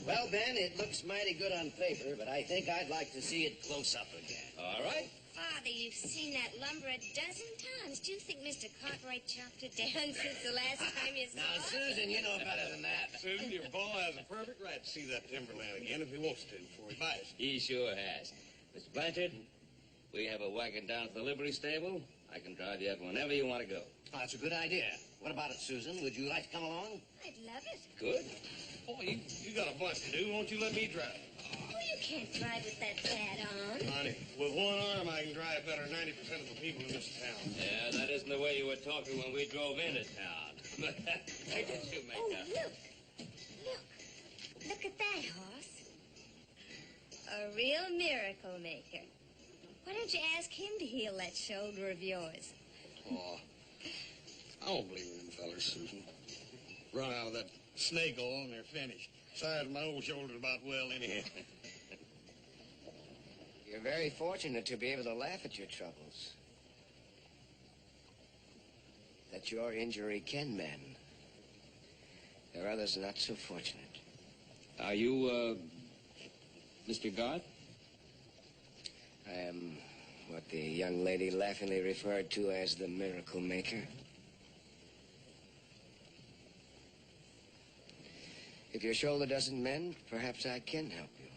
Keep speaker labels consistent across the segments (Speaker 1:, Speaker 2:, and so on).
Speaker 1: Well, Ben, it looks mighty good on paper, but I think I'd like to see it close up again.
Speaker 2: All right.
Speaker 3: Father, you've seen that lumber a dozen times. Do you think Mr. Cartwright chopped it down since the last time you saw
Speaker 1: Now,
Speaker 3: it?
Speaker 1: Susan, you know better than that.
Speaker 4: Susan, your boy has a perfect right to see that timberland again if he wants to before he buys it.
Speaker 2: He sure has. Mr. Blanchard, we have a wagon down to the Livery Stable. I can drive you up whenever you want to go.
Speaker 1: Oh, that's a good idea. What about it, Susan? Would you like to come along?
Speaker 3: I'd love it.
Speaker 2: Good.
Speaker 4: Boy, you got a bunch to do. Won't you let me drive?
Speaker 3: Oh, you can't drive with that pad on.
Speaker 4: Honey, with one arm, I can drive better than 90% of the people in this town.
Speaker 2: Yeah, that isn't the way you were talking when we drove into town. I guess you make
Speaker 3: Oh,
Speaker 2: up.
Speaker 3: look. Look at that horse. A real miracle maker. Why don't you ask him to heal that shoulder of yours?
Speaker 4: Oh, I don't believe in them fellers, Susan. Run out of that snake oil and they're finished. Besides, my old shoulder's about well anyhow.
Speaker 1: You're very fortunate to be able to laugh at your troubles. That your injury can mend. There are others not so fortunate.
Speaker 2: Are you, Mr. Garth?
Speaker 1: I am what the young lady laughingly referred to as the miracle maker. If your shoulder doesn't mend, perhaps I can help you.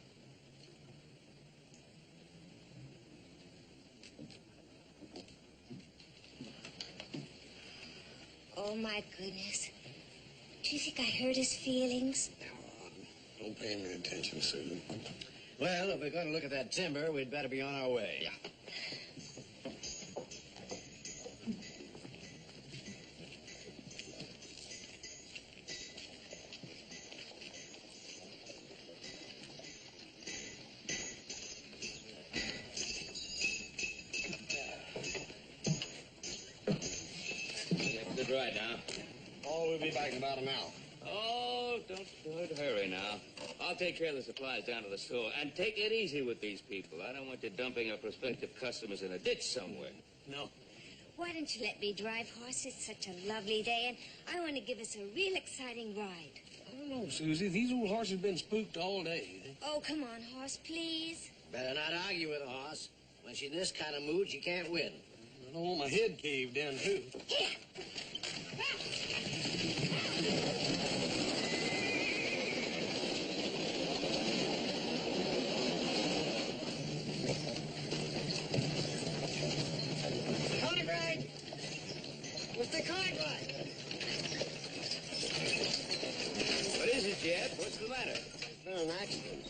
Speaker 3: Oh, my goodness. Do you think I hurt his feelings?
Speaker 4: Don't pay any attention, Susan.
Speaker 1: Well, if we're going to look at that timber, we'd better be on our way.
Speaker 4: Yeah.
Speaker 2: Good ride now.
Speaker 4: Oh, we'll be back in about an hour.
Speaker 2: Oh, don't hurry now. I'll take care of the supplies down to the store. And take it easy with these people. I don't want you dumping our prospective customers in a ditch somewhere.
Speaker 4: No.
Speaker 3: Why don't you let me drive, horse? It's such a lovely day, and I want to give us a real exciting ride.
Speaker 4: I don't know, Susie. These old horses have been spooked all day.
Speaker 3: Oh, come on, horse, please.
Speaker 1: Better not argue with a horse. When she's in this kind of mood, she can't win.
Speaker 4: I don't want my head caved in, too.
Speaker 3: Here.
Speaker 1: Cartwright! Mr. Cartwright!
Speaker 2: What is it, Jed? What's the matter?
Speaker 1: There's been an accident.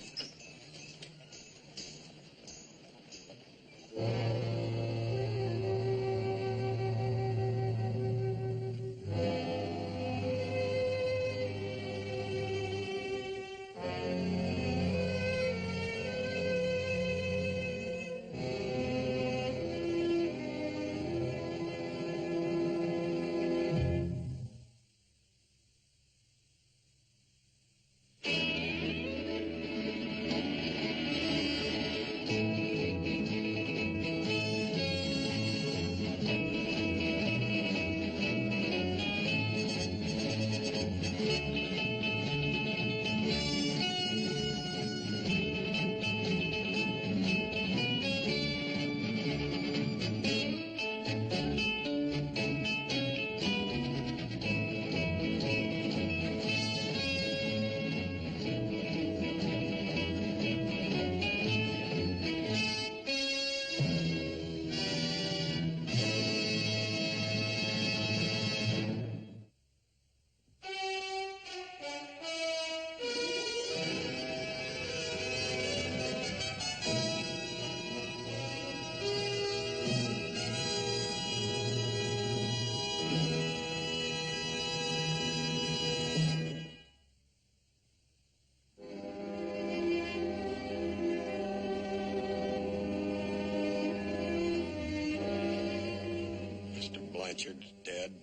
Speaker 4: Blanchard's dead.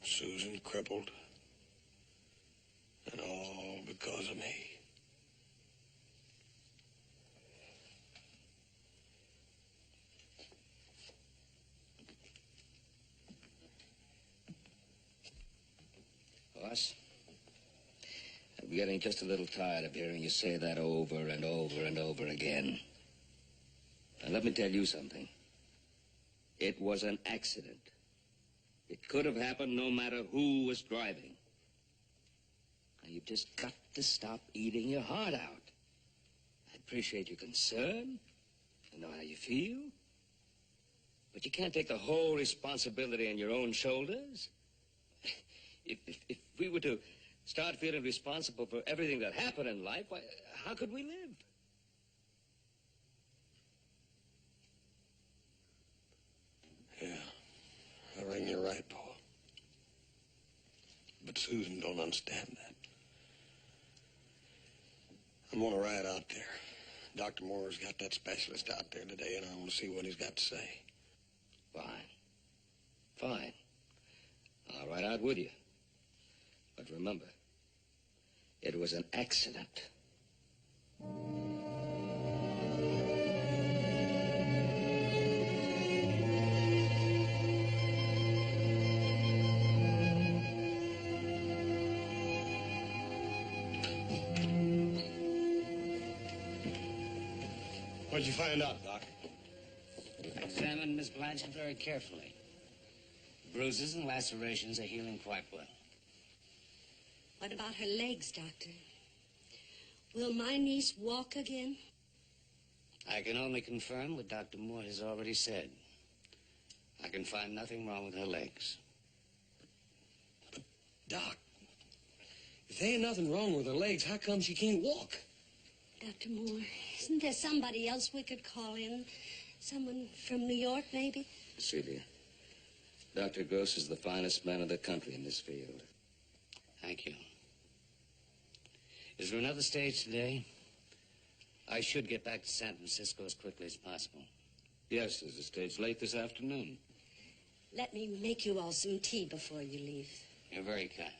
Speaker 4: Susan crippled. And all because of me.
Speaker 1: Boss, I'm getting just a little tired of hearing you say that over and over and over again. And let me tell you something. It was an accident. It could have happened no matter who was driving. Now, you've just got to stop eating your heart out. I appreciate your concern. I know how you feel. But you can't take the whole responsibility on your own shoulders. If we were to start feeling responsible for everything that happened in life, why, how could we live?
Speaker 4: Yeah, I reckon you're right, Paul. But Susan don't understand that. I'm gonna ride out there. Dr. Moore's got that specialist out there today, and I want to see what he's got to say.
Speaker 1: Fine. Fine. I'll ride out with you. But remember, it was an accident.
Speaker 4: What'd you find out, Doc?
Speaker 5: I've examined Miss Blanchard very carefully. Bruises and lacerations are healing quite well.
Speaker 6: What about her legs, Doctor? Will my niece walk again?
Speaker 5: I can only confirm what Dr. Moore has already said. I can find nothing wrong with her legs.
Speaker 4: But, Doc, if there ain't nothing wrong with her legs, how come she can't walk?
Speaker 6: Dr. Moore, isn't there somebody else we could call in? Someone from New York, maybe?
Speaker 1: Celia, Dr. Gross is the finest man in the country in this field.
Speaker 5: Thank you. Is there another stage today? I should get back to San Francisco as quickly as possible.
Speaker 2: Yes, there's a stage late this afternoon.
Speaker 6: Let me make you all some tea before you leave.
Speaker 5: You're very kind.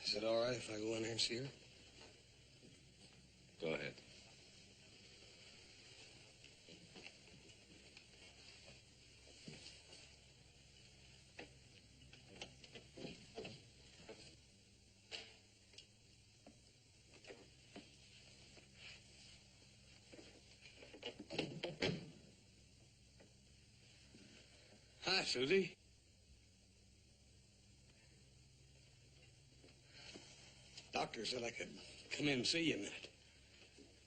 Speaker 4: Is it all right if I go in there and see her?
Speaker 2: Go ahead.
Speaker 4: Hi, Susie. Doctor said I could come in and see you a minute.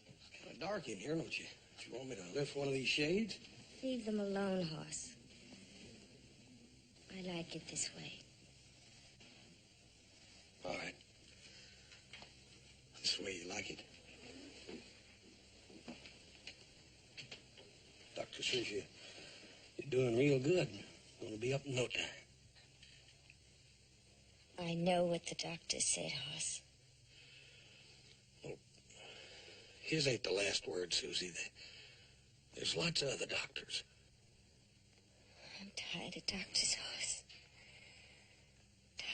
Speaker 4: It's kind of dark in here, don't you? Do you want me to lift one of these shades?
Speaker 3: Leave them alone, Hoss. I like it this way.
Speaker 4: All right. This way you like it. Doctor says you're doing real good. Gonna be up in no time.
Speaker 3: I know what the doctor said, Hoss.
Speaker 4: Well, his ain't the last word, Susie. There's lots of other doctors.
Speaker 3: I'm tired of doctors, Hoss.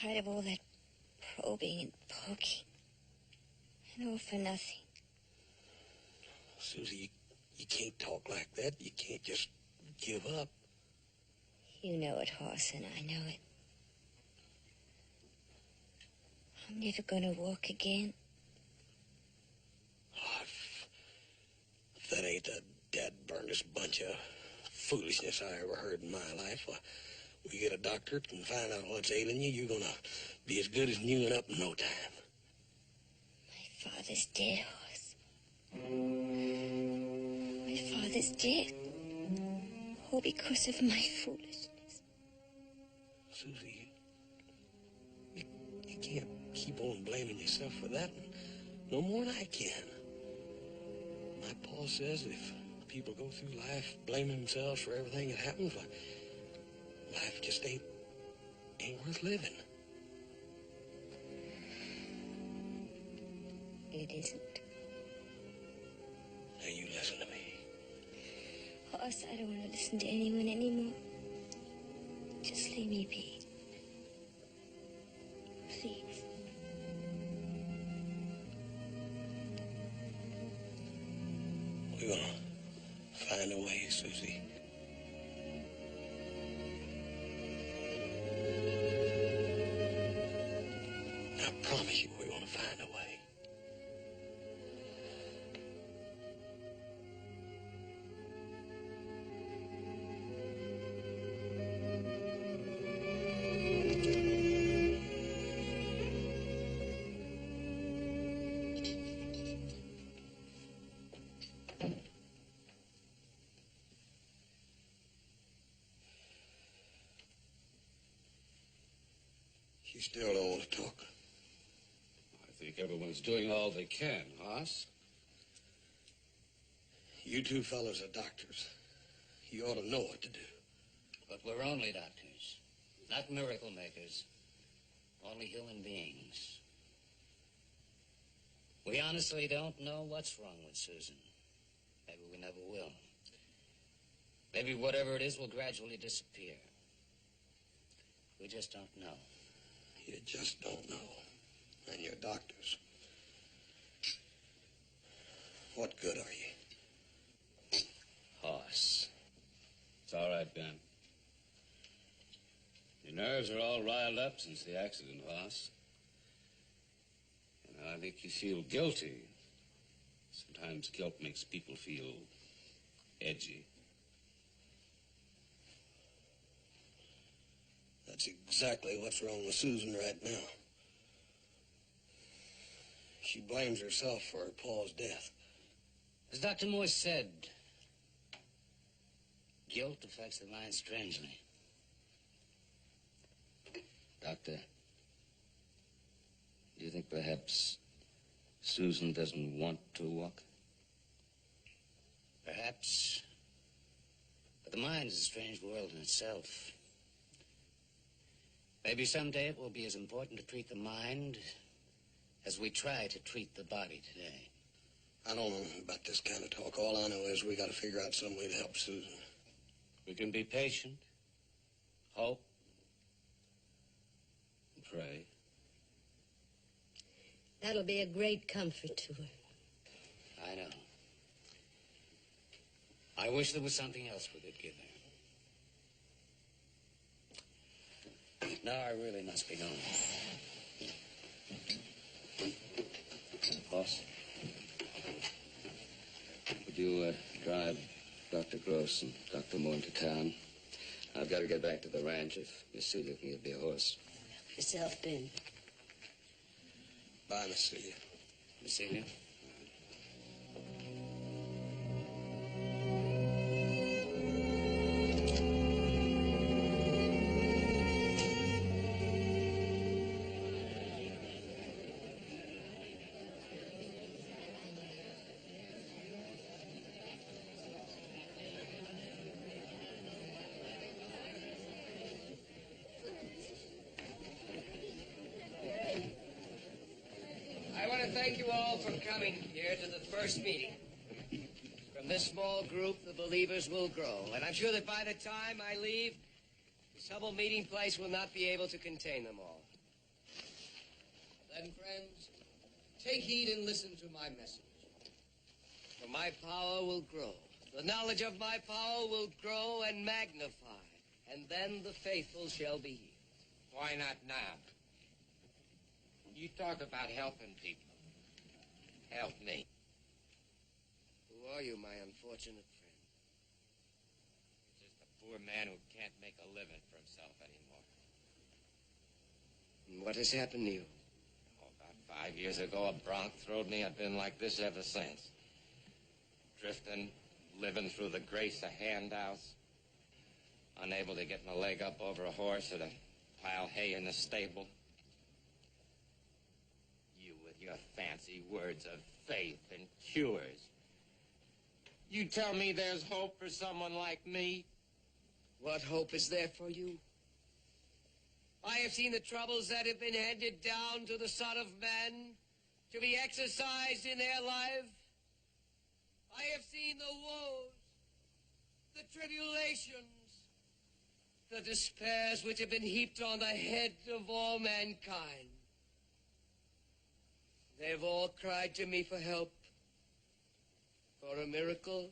Speaker 3: Tired of all that probing and poking. And all for nothing.
Speaker 4: Susie, you can't talk like that. You can't just give up.
Speaker 3: You know it, Hoss, and I know it. I'm never gonna walk again.
Speaker 4: Oh, if that ain't the dad-burnest bunch of foolishness I ever heard in my life. We get a doctor that can find out what's ailing you, you're gonna be as good as new and up in no time.
Speaker 3: My father's dead, Hoss. My father's dead. All because of my foolishness.
Speaker 4: Susie, you can't keep on blaming yourself for that no more than I can. My pa says if people go through life blaming themselves for everything that happens, life just ain't worth living.
Speaker 3: It isn't.
Speaker 4: Now you listen to me.
Speaker 3: Hoss, I don't want to listen to anyone anymore. Just leave me be. Please.
Speaker 4: We're gonna find a way, Susie. I promise you we're gonna find She still don't want to talk.
Speaker 5: I think everyone's doing all they can, Hoss.
Speaker 4: You two fellas are doctors. You ought to know what to do.
Speaker 5: But we're only doctors, not miracle makers. Only human beings. We honestly don't know what's wrong with Susan. Maybe we never will. Maybe whatever it is will gradually disappear. We just don't know.
Speaker 4: You just don't know. And you're doctors. What good are you?
Speaker 5: Hoss. It's all right, Ben. Your nerves are all riled up since the accident, Hoss. And I think you feel guilty. Sometimes guilt makes people feel edgy.
Speaker 4: That's exactly what's wrong with Susan right now. She blames herself for her Paul's death.
Speaker 5: As Dr. Moore said, guilt affects the mind strangely.
Speaker 1: Doctor, do you think perhaps Susan doesn't want to walk?
Speaker 5: Perhaps. But the mind is a strange world in itself. Maybe someday it will be as important to treat the mind as we try to treat the body today.
Speaker 4: I don't know about this kind of talk. All I know is we got to figure out some way to help Susan.
Speaker 5: We can be patient, hope, and pray.
Speaker 6: That'll be a great comfort to her.
Speaker 5: I know. I wish there was something else we could give her. Now I really must be going.
Speaker 1: Boss, would you drive Dr. Gross and Dr. Moore into town? I've got to get back to the ranch if Miss Celia can get me a horse.
Speaker 6: Help yourself, Ben.
Speaker 4: Bye, Miss Celia.
Speaker 5: Miss Celia?
Speaker 7: Thank you all for coming here to the first meeting. From this small group, the believers will grow. And I'm sure that by the time I leave, this humble meeting place will not be able to contain them all. Then, friends, take heed and listen to my message. For my power will grow. The knowledge of my power will grow and magnify. And then the faithful shall be healed.
Speaker 2: Why not now? You talk about helping people. Help me.
Speaker 7: Who are you, my unfortunate friend?
Speaker 2: Just a poor man who can't make a living for himself anymore.
Speaker 7: And what has happened to you?
Speaker 2: Oh, about 5 years ago, a bronc throwed me. I've been like this ever since. Drifting, living through the grace of handouts. Unable to get my leg up over a horse or to pile hay in the stable. Your fancy words of faith and cures. You tell me there's hope for someone like me?
Speaker 7: What hope is there for you? I have seen the troubles that have been handed down to the Son of Man to be exercised in their life. I have seen the woes, the tribulations, the despairs which have been heaped on the head of all mankind. They've all cried to me for help, for a miracle.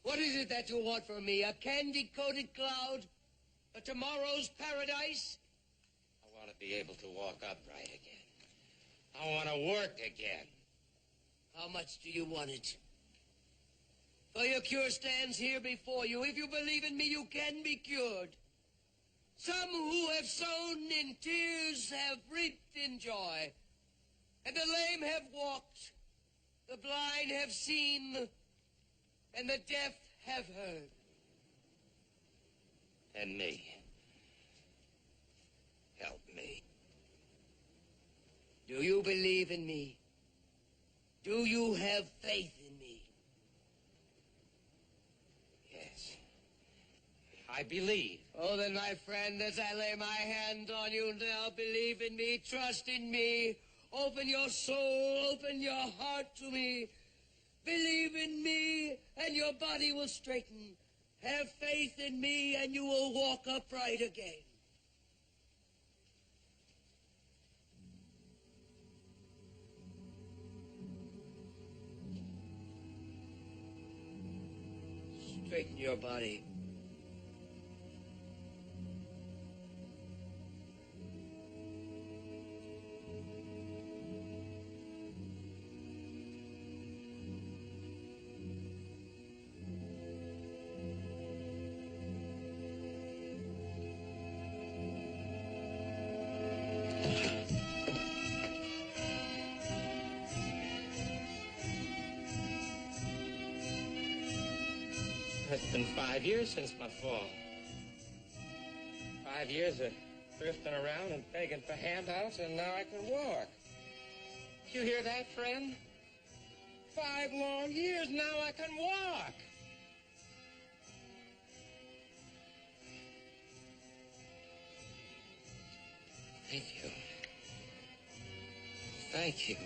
Speaker 7: What is it that you want from me? A candy-coated cloud? A tomorrow's paradise?
Speaker 2: I want to be able to walk upright again. I want to work again.
Speaker 7: How much do you want it? For your cure stands here before you. If you believe in me, you can be cured. Some who have sown in tears have reaped in joy. And the lame have walked, the blind have seen, and the deaf have heard.
Speaker 2: And me.
Speaker 7: Do you believe in me? Do you have faith in me?
Speaker 2: Yes. I believe.
Speaker 7: Oh, then, my friend, as I lay my hand on you now, believe in me, trust in me, open your soul, open your heart to me. Believe in me, and your body will straighten. Have faith in me, and you will walk upright again. Straighten your body.
Speaker 2: It's been 5 years since my fall. 5 years of drifting around and begging for handouts, and now I can walk. You hear that, friend? 5 long years, now I can walk. Thank you. Thank you.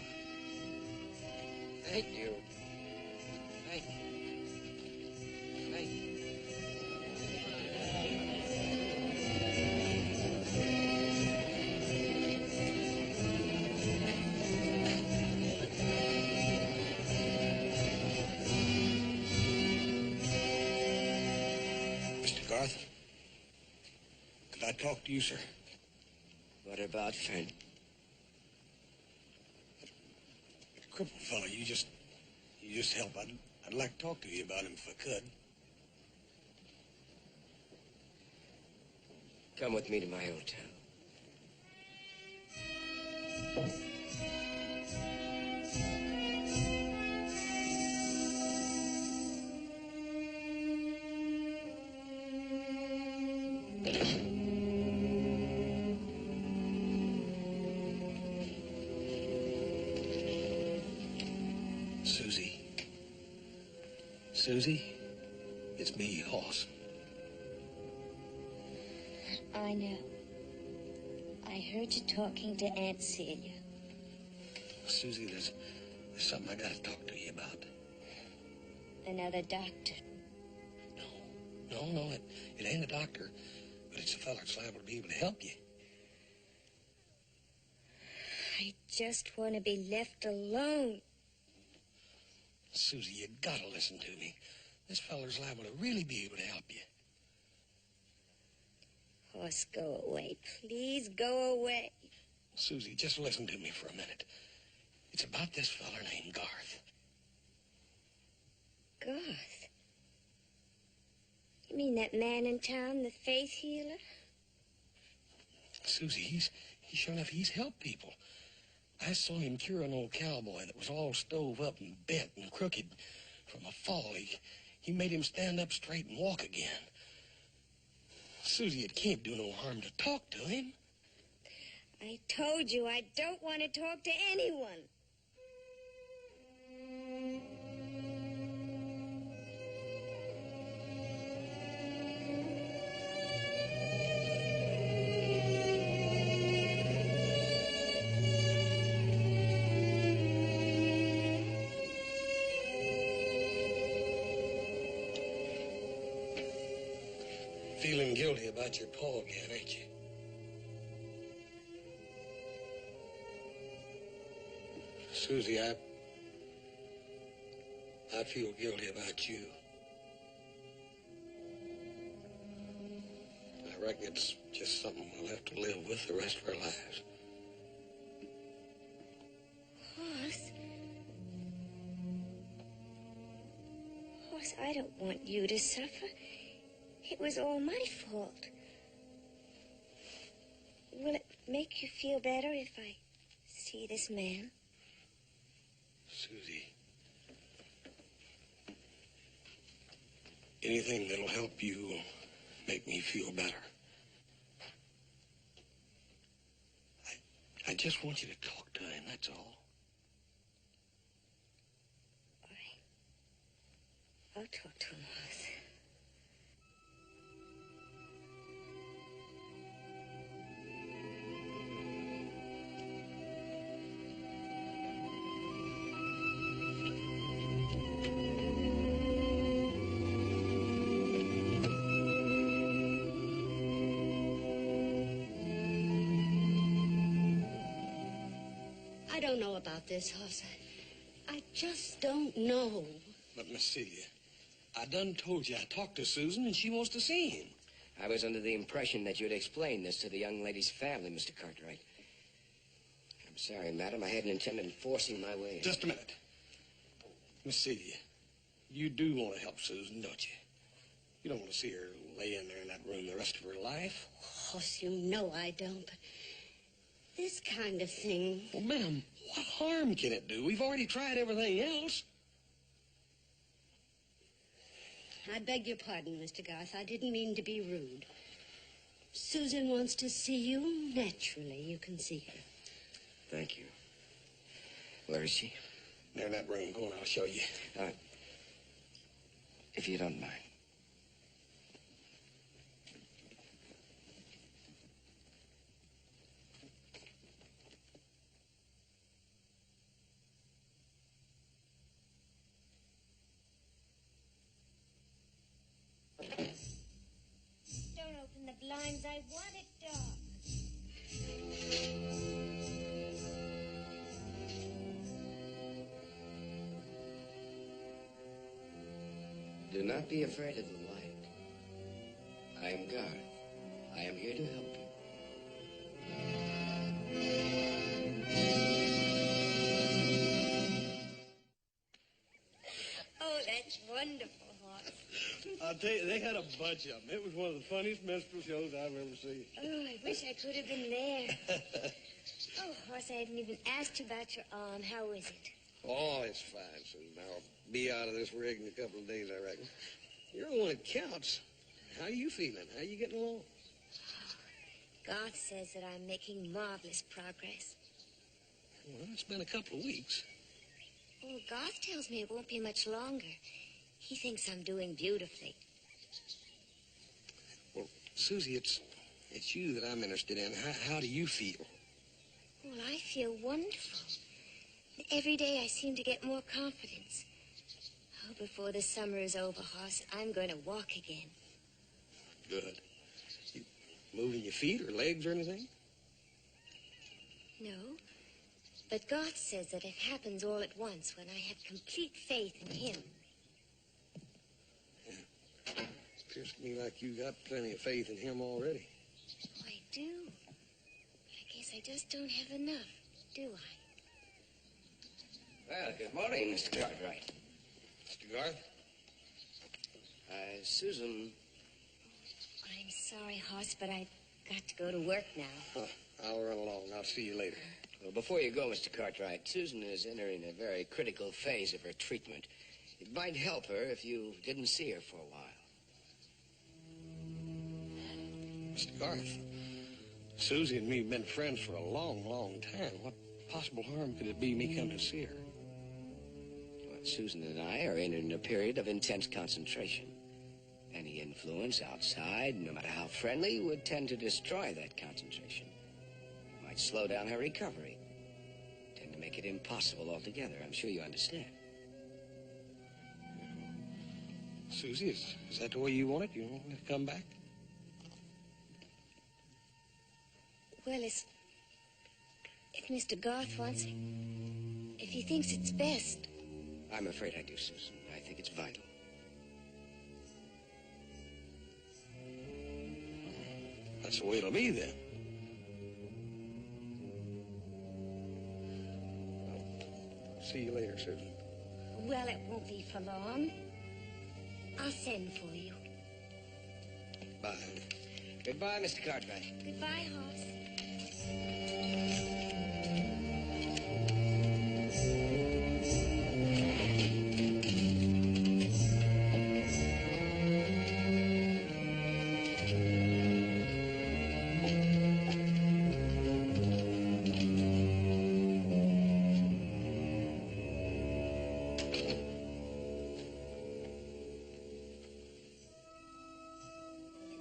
Speaker 2: Thank you. Thank you. Thank you.
Speaker 4: Mr. Garth, could I talk to you, sir?
Speaker 7: What about, friend?
Speaker 4: That crippled fellow, you just help. I'd like to talk to you about him if I could.
Speaker 7: Come with me to my hotel.
Speaker 4: Susie, it's me, Hoss.
Speaker 3: I know. I heard you talking to Aunt Celia.
Speaker 4: Susie, there's something I gotta talk to you about.
Speaker 3: Another doctor.
Speaker 4: No, it ain't a doctor, but it's a fella that's liable to be able to help you.
Speaker 3: I just want to be left alone.
Speaker 4: Susie, you gotta listen to me. This feller's liable to really be able to help you.
Speaker 3: Hoss, go away. Please go away.
Speaker 4: Susie, just listen to me for a minute. It's about this feller named Garth.
Speaker 3: Garth? You mean that man in town, the faith healer?
Speaker 4: Susie, he's sure enough, he's helped people. I saw him cure an old cowboy that was all stove up and bent and crooked from a fall. He made him stand up straight and walk again. Susie, it can't do no harm to talk to him.
Speaker 3: I told you I don't want to talk to anyone.
Speaker 4: Feeling guilty about your paw again, ain't you? Susie, I feel guilty about you. I reckon it's just something we'll have to live with the rest of our lives.
Speaker 3: Hoss, I don't want you to suffer. It was all my fault. Will it make you feel better if I see this man?
Speaker 4: Susie, anything that'll help you will make me feel better. I just want you to talk to him. That's all.
Speaker 3: I'll talk to him, Hoss.
Speaker 6: I don't know about this, Hoss. I just don't know.
Speaker 4: But, Miss Celia, I done told you I talked to Susan and she wants to see him.
Speaker 7: I was under the impression that you'd explain this to the young lady's family, Mr. Cartwright. I'm sorry, madam. I hadn't intended forcing my way.
Speaker 4: Just a minute. Miss Celia, you do want to help Susan, don't you? You don't want to see her lay in there in that room the rest of her life.
Speaker 6: Hoss, you know I don't, but this kind of thing...
Speaker 4: Well, ma'am, what harm can it do? We've already tried everything else.
Speaker 6: I beg your pardon, Mr. Garth. I didn't mean to be rude. Susan wants to see you. Naturally, you can see her.
Speaker 7: Thank you. Where is she?
Speaker 4: There in that room. Go on, I'll show you.
Speaker 7: If you don't mind.
Speaker 3: Don't open the blinds. I want it dark.
Speaker 7: Do not be afraid of the light. I am Garth. I am here to help you.
Speaker 3: Oh, that's wonderful, Hoss.
Speaker 4: I'll tell you, they had a bunch of them. It was one of the funniest minstrel shows I've ever seen.
Speaker 3: Oh, I wish I could have been there. Oh, Hoss, I hadn't even asked you about your arm. How is it?
Speaker 4: Oh, it's fine, Susan. I'll be out of this rig in a couple of days, I reckon. You're the one that counts. How you feeling? How you getting along?
Speaker 3: Garth says that I'm making marvelous progress.
Speaker 4: Well, it's been a couple of weeks.
Speaker 3: Oh, Garth tells me it won't be much longer. He thinks I'm doing beautifully.
Speaker 4: Well, Susie, it's you that I'm interested in. How do you feel?
Speaker 3: Well, I feel wonderful. Every day I seem to get more confidence. Oh, before the summer is over, Hoss, I'm going to walk again.
Speaker 4: Good. You moving your feet or legs or anything?
Speaker 3: No, but Garth says that it happens all at once when I have complete faith in him.
Speaker 4: Yeah. Appears to me like you got plenty of faith in him already.
Speaker 3: Oh, I do. But I guess I just don't have enough, do I?
Speaker 7: Well, good morning, Mr. Cartwright.
Speaker 4: Mr. Garth?
Speaker 7: Susan...
Speaker 3: I'm sorry, Hoss, but I've got to go to work now.
Speaker 4: Oh, I'll run along. I'll see you later.
Speaker 7: Well, before you go, Mr. Cartwright, Susan is entering a very critical phase of her treatment. It might help her if you didn't see her for a while.
Speaker 4: Mr. Garth, Susie and me have been friends for a long, long time. What possible harm could it be me coming to see her?
Speaker 7: Well, Susan and I are entering a period of intense concentration. Any influence outside, no matter how friendly, would tend to destroy that concentration. Might slow down her recovery. Tend to make it impossible altogether. I'm sure you understand.
Speaker 4: Susie, is that the way you want it? You want me to come back?
Speaker 3: Well, if Mr. Garth wants it, if he thinks it's best.
Speaker 7: I'm afraid I do, Susan. I think it's vital.
Speaker 4: That's the way it'll be, then. I'll see you later, Susan.
Speaker 3: Well, it won't be for long. I'll send for you.
Speaker 4: Bye.
Speaker 7: Goodbye, Mr. Cartwright.
Speaker 3: Goodbye, Hoss.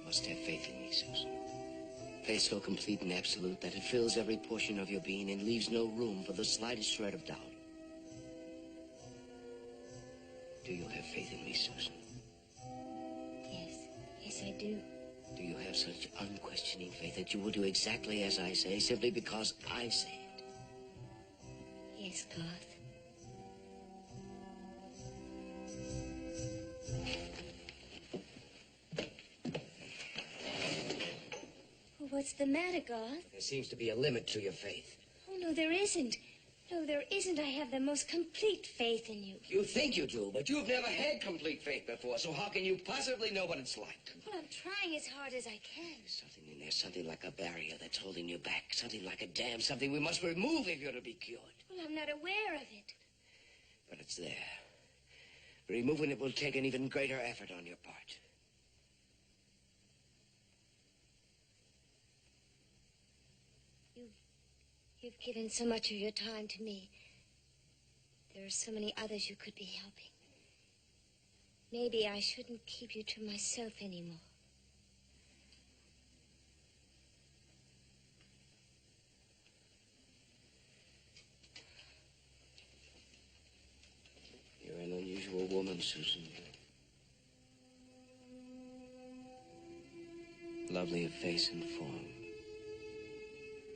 Speaker 7: must have faith in me, Susan. Faith so complete and absolute that it fills every portion of your being and leaves no room for the slightest shred of doubt. Do you have faith in me, Susan?
Speaker 3: Yes, I do.
Speaker 7: Do you have such unquestioning faith that you will do exactly as I say, simply because I say it?
Speaker 3: Yes, Garth. Oh, what's the matter, Garth?
Speaker 7: There seems to be a limit to your faith.
Speaker 3: Oh, no, there isn't. No, there isn't. I have the most complete faith in you.
Speaker 7: You think you do, but you've never had complete faith before, so how can you possibly know what it's like?
Speaker 3: Well, I'm trying as hard as I can.
Speaker 7: There's something in there, something like a barrier that's holding you back, something like a dam, something we must remove if you're to be cured.
Speaker 3: Well, I'm not aware of it.
Speaker 7: But it's there. Removing it will take an even greater effort on your part.
Speaker 3: You've given so much of your time to me. There are so many others you could be helping. Maybe I shouldn't keep you to myself anymore.
Speaker 7: You're an unusual woman, Susan. Lovely of face and form.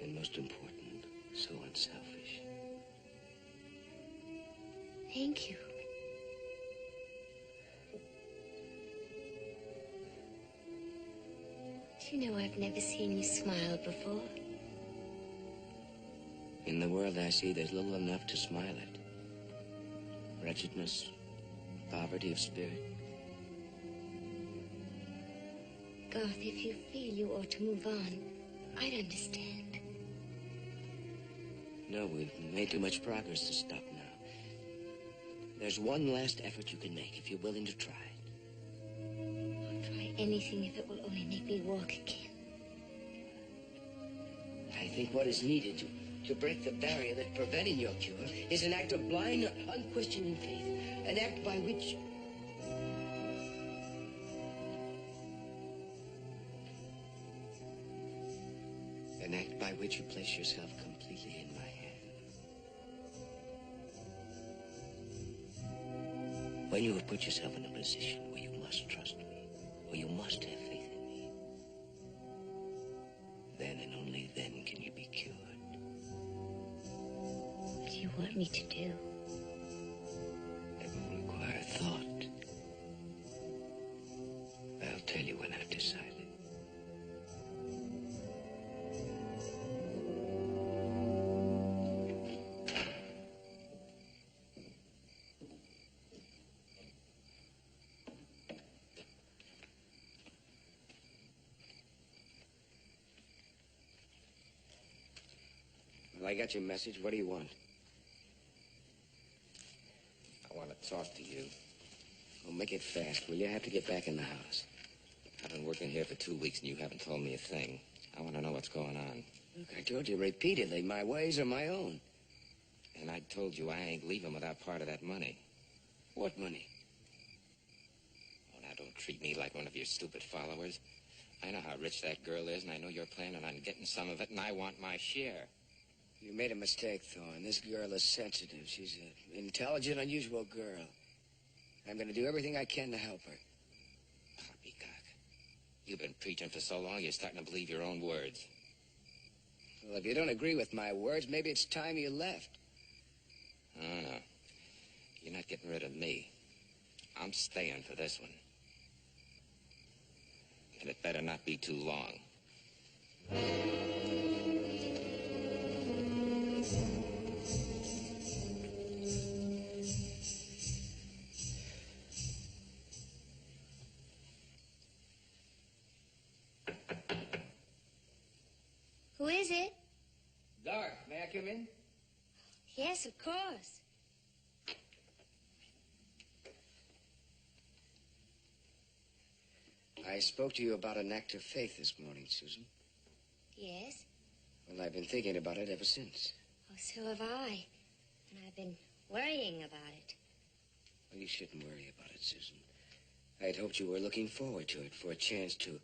Speaker 7: And most important, so unselfish.
Speaker 3: Thank you. Do you know I've never seen you smile before?
Speaker 7: In the world I see, there's little enough to smile at. Wretchedness, poverty of spirit.
Speaker 3: Garth, if you feel you ought to move on, I'd understand.
Speaker 7: No, we've made too much progress to stop now. There's one last effort you can make if you're willing to try it.
Speaker 3: I'll try anything if it will only make me walk again.
Speaker 7: I think what is needed to break the barrier that's preventing your cure is an act of blind, unquestioning faith. An act by which... An act by which you place yourself completely in my hands. When you have put yourself in a position where you must trust me, where you must have faith in me, then and only then can you be cured.
Speaker 3: What do you want me to do?
Speaker 7: It will require thought. I'll tell you when I've decided. Well, I got your message. What do you want?
Speaker 2: I want to talk to you.
Speaker 7: Well, make it fast, will you? I have to get back in the house.
Speaker 2: I've been working here for 2 weeks and you haven't told me a thing. I want to know what's going on.
Speaker 7: Look, I told you repeatedly, my ways are my own.
Speaker 2: And I told you I ain't leaving without part of that money.
Speaker 7: What money?
Speaker 2: Oh, now don't treat me like one of your stupid followers. I know how rich that girl is, and I know you're planning on getting some of it, and I want my share.
Speaker 7: You made a mistake, Thorne. This girl is sensitive. She's an intelligent, unusual girl. I'm going to do everything I can to help her.
Speaker 2: Poppycock. You've been preaching for so long, you're starting to believe your own words.
Speaker 7: Well, if you don't agree with my words, maybe it's time you left.
Speaker 2: Oh, no. You're not getting rid of me. I'm staying for this one. And it better not be too long.
Speaker 3: Who is it?
Speaker 7: Dark, may I come in?
Speaker 3: Yes, of course.
Speaker 7: I spoke to you about an act of faith this morning, Susan.
Speaker 3: Yes?
Speaker 7: Well, I've been thinking about it ever since.
Speaker 3: Oh, so have I. And I've been worrying about it.
Speaker 7: Well, you shouldn't worry about it, Susan. I had hoped you were looking forward to it, for a chance to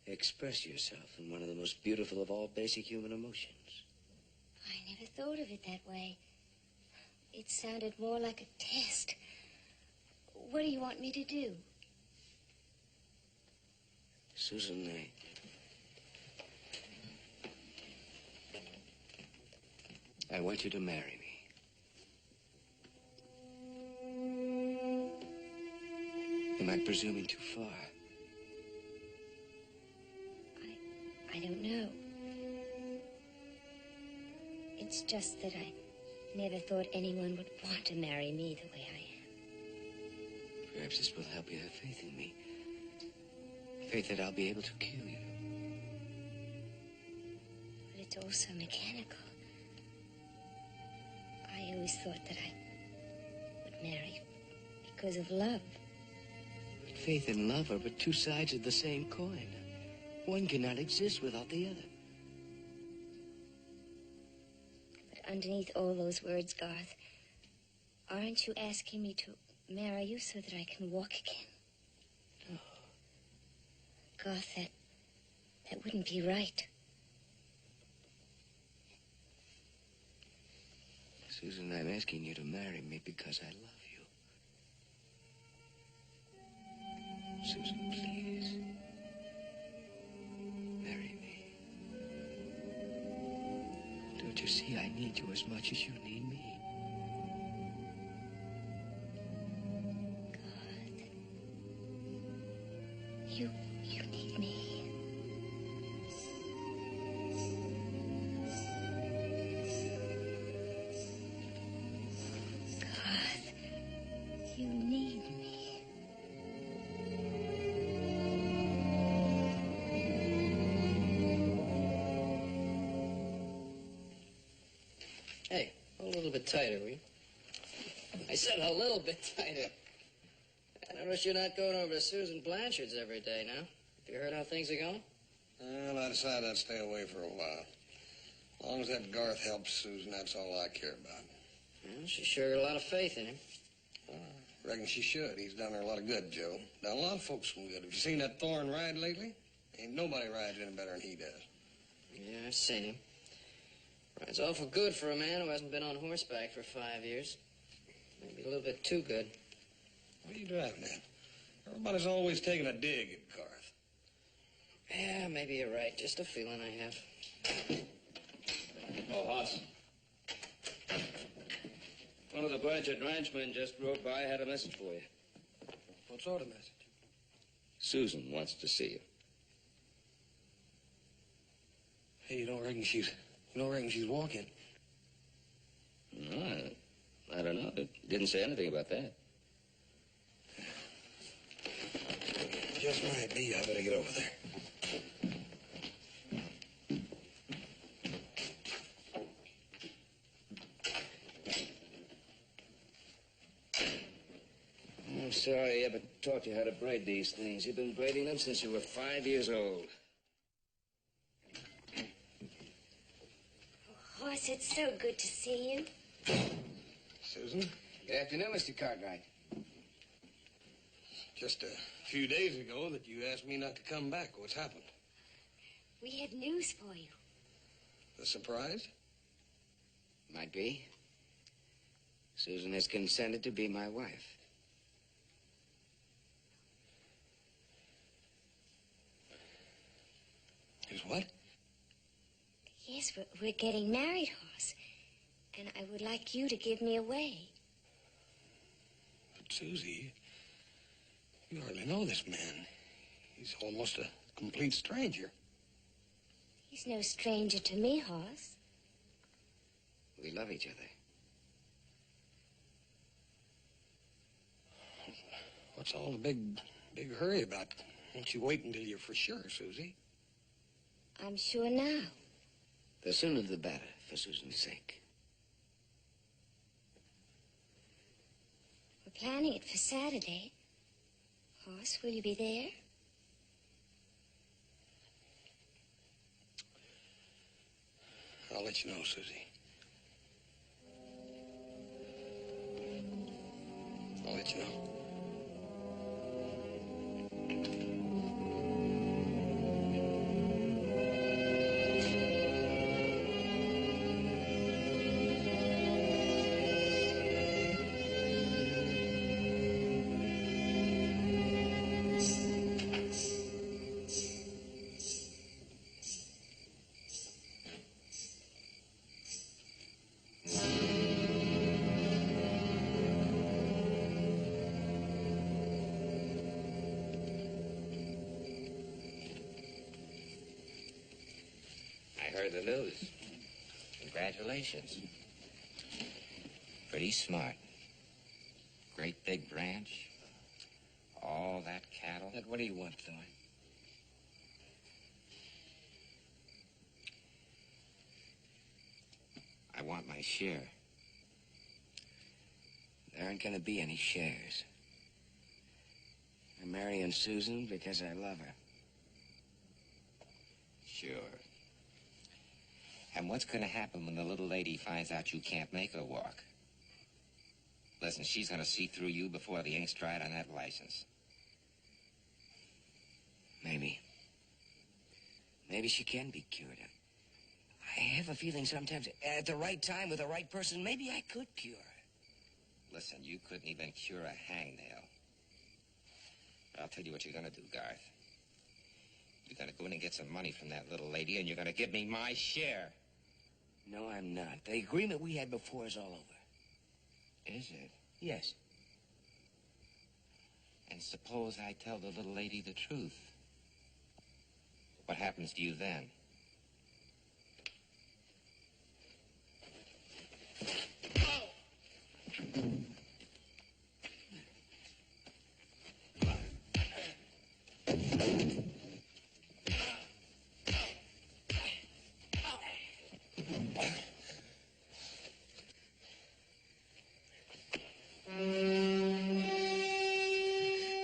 Speaker 1: express yourself in one of the most beautiful of all basic human emotions.
Speaker 3: I never thought of it that way. It sounded more like a test. What do you want me to do?
Speaker 1: Susan, I want you to marry me. Am I presuming too far?
Speaker 3: I don't know. It's just that I never thought anyone would want to marry me the way I am.
Speaker 1: Perhaps this will help you have faith in me. Faith that I'll be able to kill you.
Speaker 3: But it's all so mechanical. I always thought that I would marry because of love.
Speaker 1: But faith and love are but two sides of the same coin. One cannot exist without the other.
Speaker 3: But underneath all those words, Garth, aren't you asking me to marry you so that I can walk again?
Speaker 1: No.
Speaker 3: Garth, that wouldn't be right.
Speaker 1: Susan, I'm asking you to marry me because I love you. Susan, please. Marry me. Don't you see I need you as much as you need me?
Speaker 3: Garth, you need me. You need me.
Speaker 5: Hey, a little bit tighter, will you? I said a little bit tighter. I notice you're not going over to Susan Blanchard's every day now. Have you heard how things are going?
Speaker 4: Well, I decided I'd stay away for a while. As long as that Garth helps Susan, that's all I care about.
Speaker 5: Well, she sure got a lot of faith in him.
Speaker 4: I reckon she should. He's done her a lot of good, Joe. Done a lot of folks some good. Have you seen that Thorne ride lately? Ain't nobody rides any better than he does.
Speaker 5: Yeah, I've seen him. Rides awful good for a man who hasn't been on horseback for 5 years. Maybe a little bit too good.
Speaker 4: What are you driving at? Everybody's always taking a dig at Garth.
Speaker 5: Yeah, maybe you're right. Just a feeling I have.
Speaker 1: Oh, Hoss. One of the Blanchard ranchmen just rode by, had a message for you.
Speaker 4: What sort of message?
Speaker 1: Susan wants to see you.
Speaker 4: Hey, you don't reckon she's walking?
Speaker 1: No, I don't know. It didn't say anything about that.
Speaker 4: Just might be. I better get over there.
Speaker 1: I'm sorry I ever taught you how to braid these things. You've been braiding them since you were 5 years old.
Speaker 3: Oh, Hoss, it's so good to see you.
Speaker 4: Susan?
Speaker 1: Good afternoon, Mr. Cartwright.
Speaker 4: Just a few days ago that you asked me not to come back. What's happened?
Speaker 3: We had news for you.
Speaker 4: A surprise?
Speaker 1: Might be. Susan has consented to be my wife.
Speaker 4: Is what?
Speaker 3: Yes, we're getting married, Hoss. And I would like you to give me away.
Speaker 4: But, Susie, you hardly know this man. He's almost a complete stranger.
Speaker 3: He's no stranger to me, Hoss.
Speaker 1: We love each other.
Speaker 4: What's all the big hurry about? Won't you wait until you're for sure, Susie?
Speaker 3: I'm sure now.
Speaker 1: The sooner the better, for Susan's sake.
Speaker 3: We're planning it for Saturday. Hoss, will you be there?
Speaker 4: I'll let you know, Susie. I'll let you know.
Speaker 2: I heard the news. Congratulations. Pretty smart. Great big ranch. All that cattle.
Speaker 5: Look, what do you want, Thorne?
Speaker 2: I want my share.
Speaker 5: There aren't gonna be any shares. I'm marrying Susan because I love her.
Speaker 2: Sure. And what's gonna happen when the little lady finds out you can't make her walk? Listen, she's gonna see through you before the ink's dried on that license.
Speaker 5: Maybe. Maybe she can be cured. I have a feeling sometimes at the right time with the right person, maybe I could cure her.
Speaker 2: Listen, you couldn't even cure a hangnail. But I'll tell you what you're gonna do, Garth. You're gonna go in and get some money from that little lady, and you're gonna give me my share.
Speaker 5: No, I'm not. The agreement we had before is all over.
Speaker 2: Is it?
Speaker 5: Yes.
Speaker 2: And suppose I tell the little lady the truth. What happens to you then?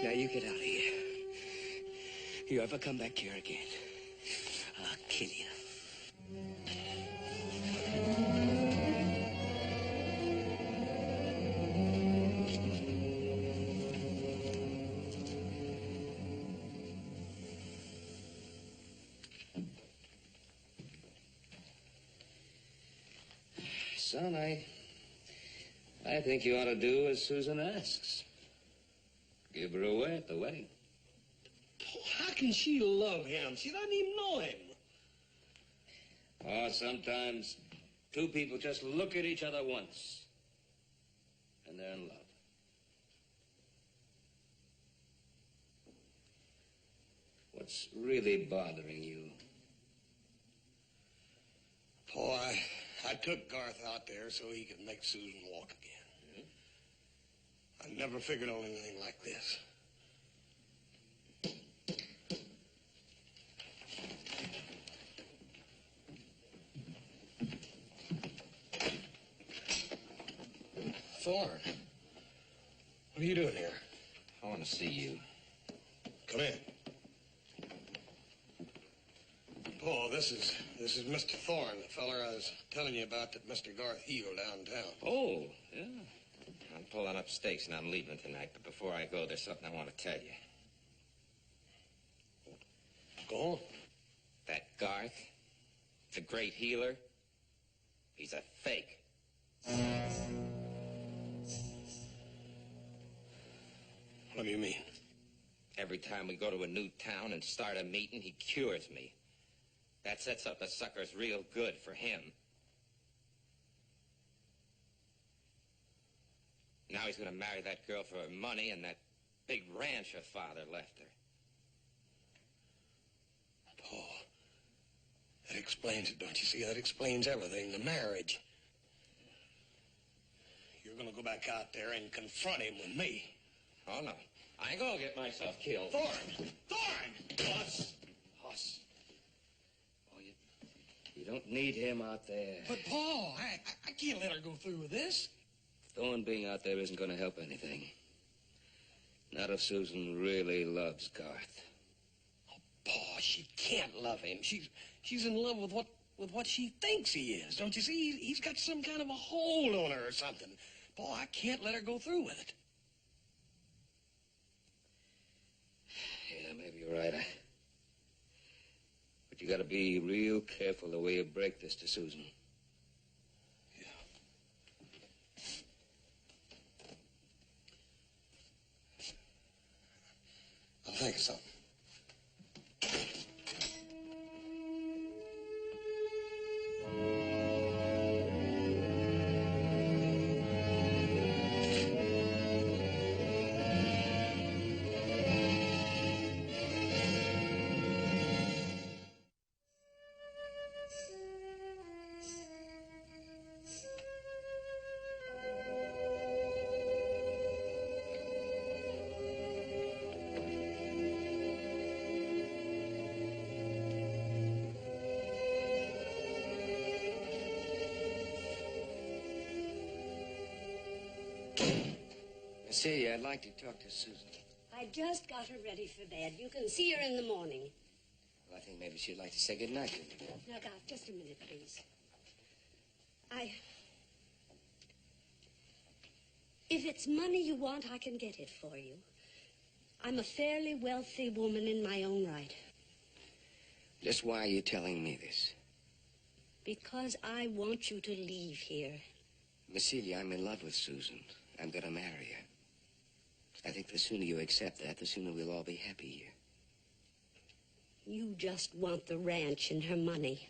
Speaker 5: Now you get out of here. You ever come back here again, I'll kill you.
Speaker 1: Son, I think you ought to do as Susan asks. Give her away at the wedding.
Speaker 4: How can she love him? She doesn't even know him.
Speaker 1: Oh, sometimes two people just look at each other once, and they're in love. What's really bothering you?
Speaker 4: Paul, I took Garth out there so he could make Susan walk again. I never figured on anything like this. Thorne, what are you doing here?
Speaker 2: I want to see you.
Speaker 4: Come in. Paul, this is Mr. Thorne, the feller I was telling you about that Mr. Garth healed downtown.
Speaker 1: Oh, yeah.
Speaker 2: I'm pulling up stakes and I'm leaving tonight, but before I go, there's something I want to tell you.
Speaker 4: Go on.
Speaker 2: That Garth, the great healer, he's a fake.
Speaker 4: What do you mean?
Speaker 2: Every time we go to a new town and start a meeting, he cures me. That sets up the suckers real good for him. Now he's going to marry that girl for her money and that big ranch her father left her.
Speaker 4: Paul, that explains it, don't you see? That explains everything, the marriage. You're going to go back out there and confront him with me.
Speaker 2: Oh, no. I ain't going to get myself killed.
Speaker 4: Thorne! Thorne! Huss!
Speaker 1: Huss. Oh, you don't need him out there.
Speaker 4: But, Paul, I can't let her go through with this.
Speaker 1: Thorne being out there isn't going to help anything. Not if Susan really loves Garth.
Speaker 4: Oh, Paul, she can't love him. She's in love with what she thinks he is. Don't you see? He's got some kind of a hold on her or something. Paul, I can't let her go through with it.
Speaker 1: Yeah, maybe you're right. But you got to be real careful the way you break this to Susan.
Speaker 4: I'll think of something.
Speaker 7: Celia, I'd like to talk to Susan.
Speaker 6: I just got her ready for bed. You can see her in the morning.
Speaker 7: Well, I think maybe she'd like to say goodnight to me.
Speaker 6: Now, Garth, just a minute, please. If it's money you want, I can get it for you. I'm a fairly wealthy woman in my own right.
Speaker 7: Just why are you telling me this?
Speaker 6: Because I want you to leave here.
Speaker 7: Miss Celia, I'm in love with Susan. I'm going to marry her. I think the sooner you accept that, the sooner we'll all be happy here.
Speaker 6: You just want the ranch and her money.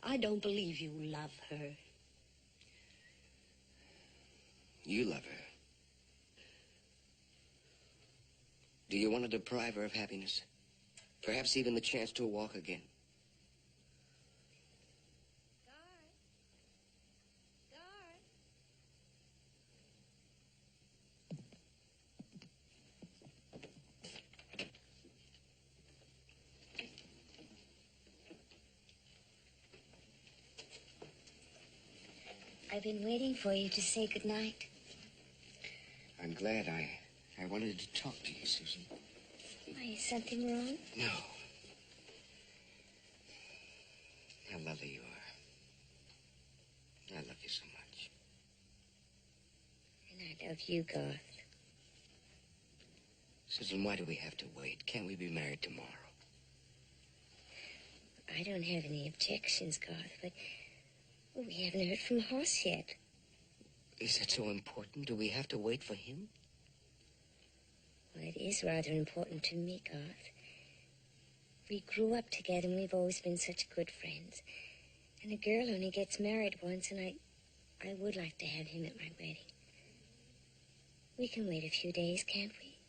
Speaker 6: I don't believe you love her.
Speaker 7: You love her. Do you want to deprive her of happiness? Perhaps even the chance to walk again?
Speaker 3: I've been waiting for you to say goodnight.
Speaker 7: I'm glad. I wanted to talk to you, Susan.
Speaker 3: Why, is something wrong?
Speaker 7: No. How lovely you are. I love you so much.
Speaker 3: And I love you, Garth.
Speaker 7: Susan, why do we have to wait? Can't we be married tomorrow?
Speaker 3: I don't have any objections, Garth, but we haven't heard from Hoss yet.
Speaker 7: Is that so important? Do we have to wait for him?
Speaker 3: Well, it is rather important to me, Garth. We grew up together and we've always been such good friends. And a girl only gets married once, and I would like to have him at my wedding. We can wait a few days, can't we?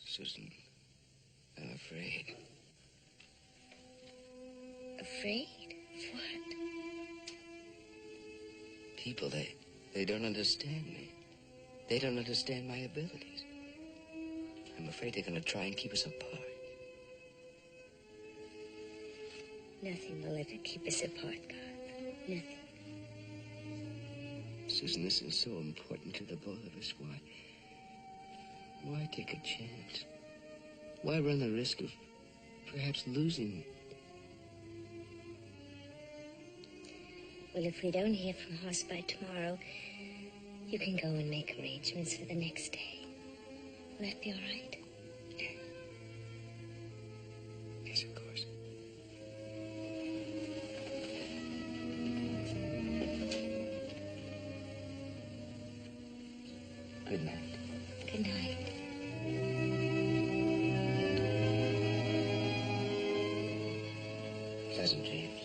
Speaker 7: Susan, I'm afraid.
Speaker 3: Afraid? Of what?
Speaker 7: People, they don't understand me. They don't understand my abilities. I'm afraid they're going to try and keep us apart.
Speaker 3: Nothing will ever keep us apart, Garth. Nothing.
Speaker 7: Susan, this is so important to the both of us. Why take a chance? Why run the risk of perhaps losing me?
Speaker 3: Well, if we don't hear from Hoss by tomorrow, you can go and make arrangements for the next day. Will that be all right?
Speaker 7: Yes, of course. Good night.
Speaker 3: Good night.
Speaker 7: Pleasant dreams.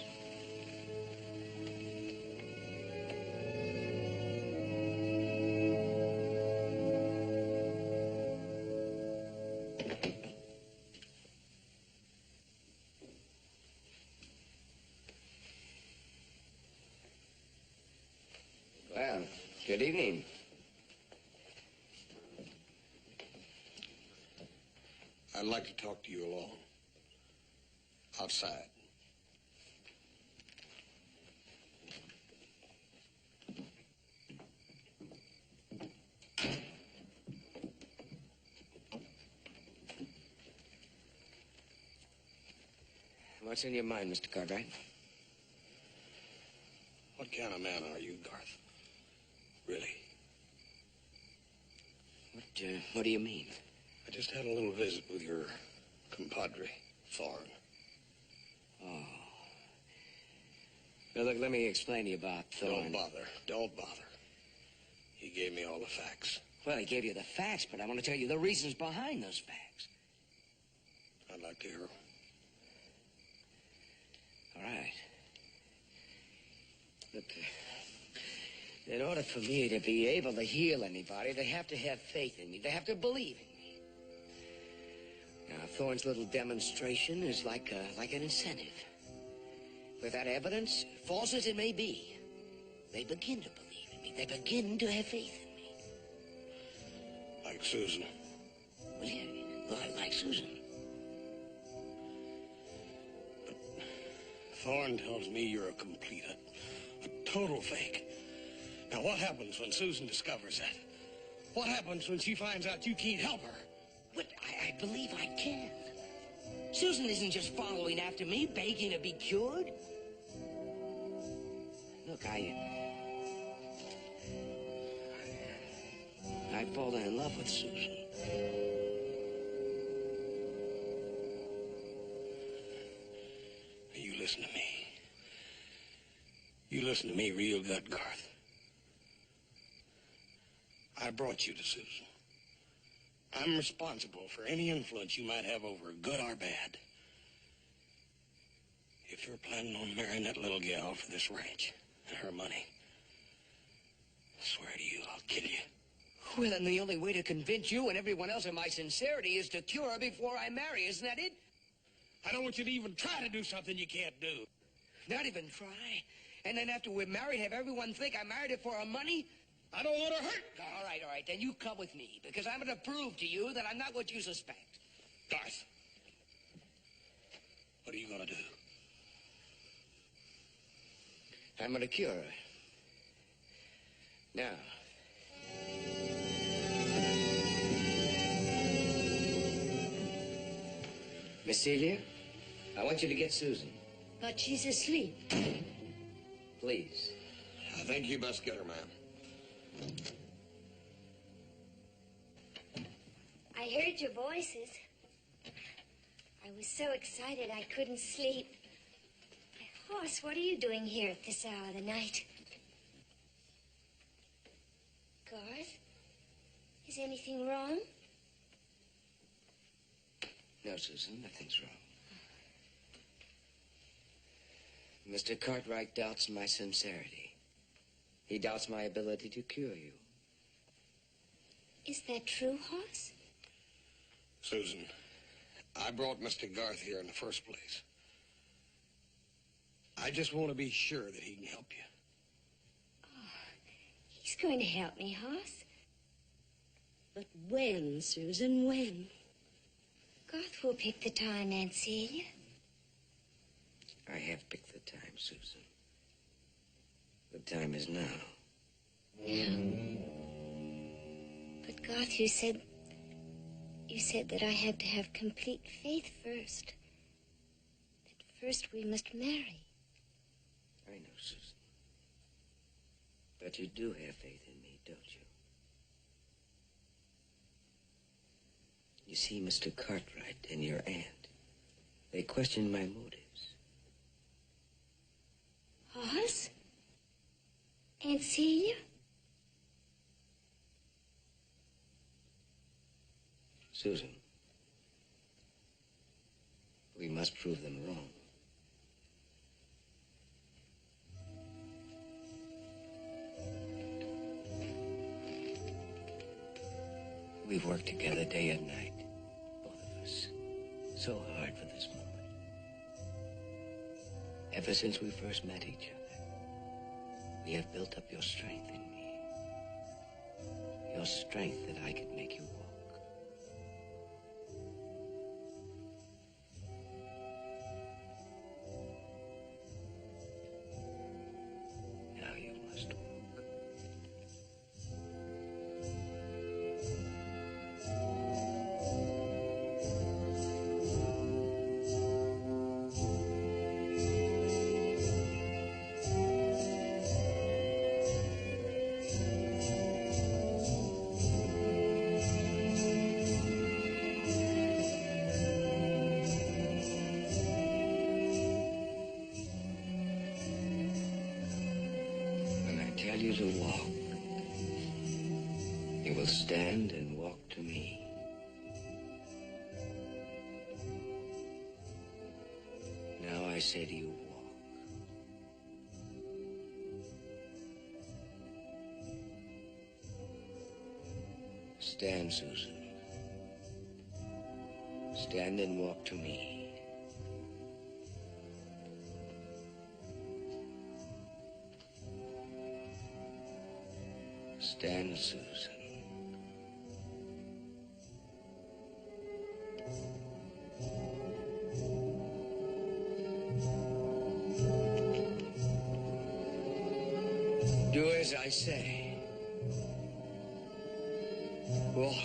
Speaker 7: Well, good evening.
Speaker 4: I'd like to talk to you alone. Outside.
Speaker 7: What's in your mind, Mr. Cartwright?
Speaker 4: What kind of man are you, Garth? Really?
Speaker 7: What do you mean?
Speaker 4: I just had a little visit with your compadre, Thorne.
Speaker 7: Oh. Well, look, let me explain to you about Thorne.
Speaker 4: Don't bother. Don't bother. He gave me all the facts.
Speaker 7: Well, he gave you the facts, but I want to tell you the reasons behind those facts.
Speaker 4: I'd like to hear 'em.
Speaker 7: All right. Look, in order for me to be able to heal anybody, they have to have faith in me. They have to believe in me. Now, Thorne's little demonstration is like an incentive. Without evidence, false as it may be, they begin to believe in me. They begin to have faith in me.
Speaker 4: Like Susan.
Speaker 7: Well, yeah, like Susan.
Speaker 4: But Thorne tells me you're a total fake. Now, what happens when Susan discovers that? What happens when she finds out you can't help her?
Speaker 7: But I believe I can. Susan isn't just following after me, begging to be cured. Look, I've fallen in love with Susan.
Speaker 4: You listen to me. You listen to me real good, Garth. I brought you to Susan. I'm responsible for any influence you might have over her, good or bad. If you're planning on marrying that little gal for this ranch and her money, I swear to you, I'll kill you.
Speaker 7: Well, then the only way to convince you and everyone else of my sincerity is to cure her before I marry. Isn't that it?
Speaker 4: I don't want you to even try to do something you can't do.
Speaker 7: Not even try? And then after we're married, have everyone think I married her for her money?
Speaker 4: I don't want to hurt.
Speaker 7: All right, then you come with me, because I'm going to prove to you that I'm not what you suspect.
Speaker 4: Garth, what are you going to do?
Speaker 7: I'm going to cure her. Now. Miss Celia, I want you to get Susan.
Speaker 6: But she's asleep.
Speaker 7: Please.
Speaker 8: I think you best get her, ma'am.
Speaker 3: I heard your voices. I was so excited I couldn't sleep. Hoss, what are you doing here at this hour of the night? Garth? Is anything wrong?
Speaker 7: No, Susan, nothing's wrong. Mr. Cartwright doubts my sincerity. He doubts my ability to cure you.
Speaker 3: Is that true, Hoss?
Speaker 4: Susan, I brought Mr. Garth here in the first place. I just want to be sure that he can help you.
Speaker 3: Oh, he's going to help me, Hoss.
Speaker 6: But when, Susan, when?
Speaker 3: Garth will pick the time, Aunt Celia.
Speaker 7: I have picked the time, Susan. The time is now.
Speaker 3: But Garth, you said that I had to have complete faith first. That first we must marry.
Speaker 7: I know, Susan. But you do have faith in me, don't you? You see, Mr. Cartwright and your aunt, they question my motives.
Speaker 3: Hoss? Aunt Celia?
Speaker 7: Susan, we must prove them wrong. We've worked together day and night, both of us, so hard for this moment. Ever since we first met each other, we have built up your strength in me. Your strength that I could make you walk. Now you must walk. You to walk. You will stand and walk to me. Now I say to you, walk. Stand, Susan. Stand and walk to me. Stand, Susan. Do as I say. Walk.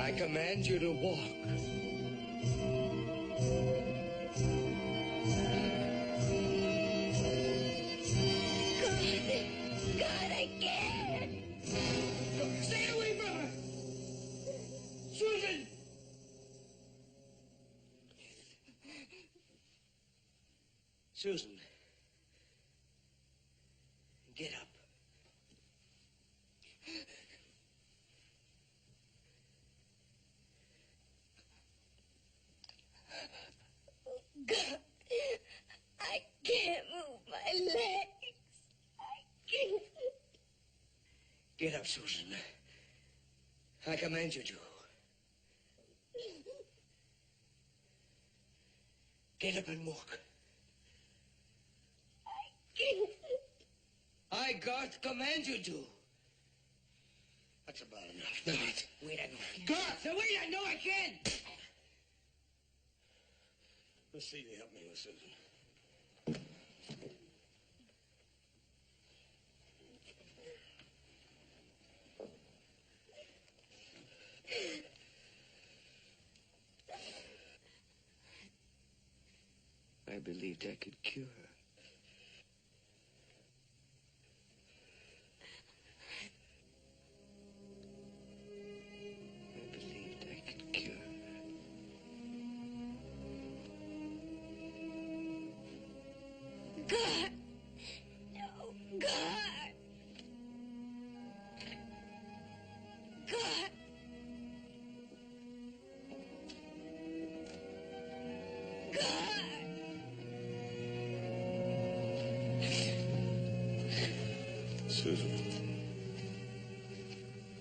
Speaker 7: I command you to walk.
Speaker 3: God, I can't.
Speaker 7: Stay away from her! Susan! Susan. Get up.
Speaker 3: God, I can't move my legs. I can't.
Speaker 7: Get up, Susan. I command you to. Get up and walk.
Speaker 3: I can't.
Speaker 7: I, Garth, command you to.
Speaker 4: That's about enough. No,
Speaker 7: Wait, I know I can. Garth, wait, I know I can.
Speaker 4: let's see you help me with Susan.
Speaker 7: I believed I could cure her. I believed I could cure her.
Speaker 3: God. No, God. God. God.
Speaker 4: Susan.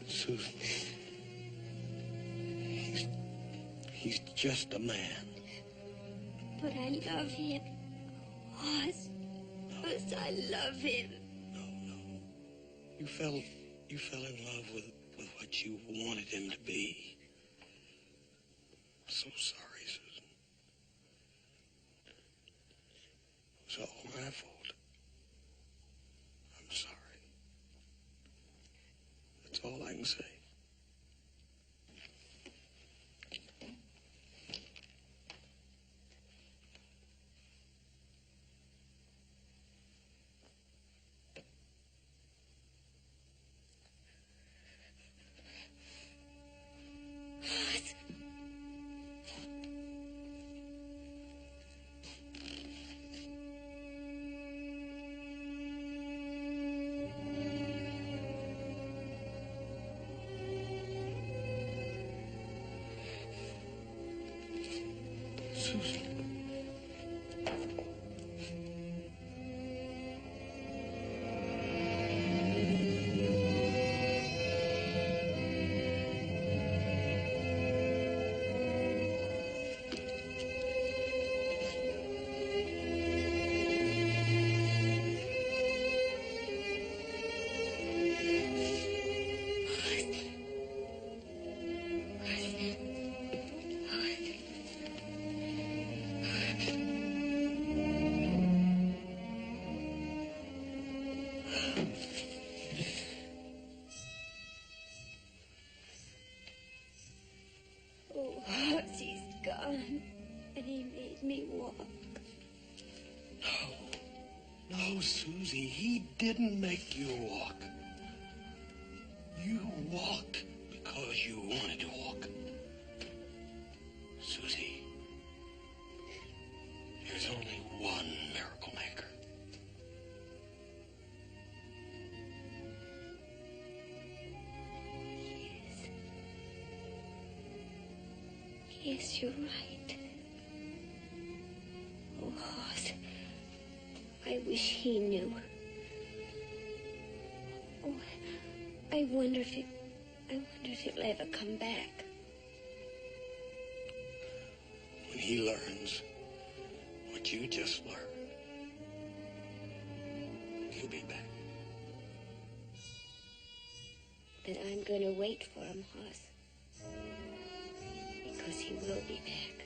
Speaker 4: Susan. He's just a man.
Speaker 3: But I love him. Oz. Oz, I love him.
Speaker 4: No. You fell in love with what you wanted him to be. I'm so sorry, Susan. It was all my fault. I'm sorry. That's all I can say.
Speaker 3: Oz.
Speaker 4: Susan.
Speaker 3: Oh, Oz, he's gone. And he made me walk.
Speaker 4: No, Susie, he didn't make you walk. You walked because you wanted to walk. Susie, there's only one miracle maker.
Speaker 3: Yes, you're right. Oh, Oz, I wish he knew. Oh, I wonder if he'll ever come back.
Speaker 4: When he learns what you just learned, he'll be back.
Speaker 3: that I'm going to wait for him, Hoss. Because he will be back.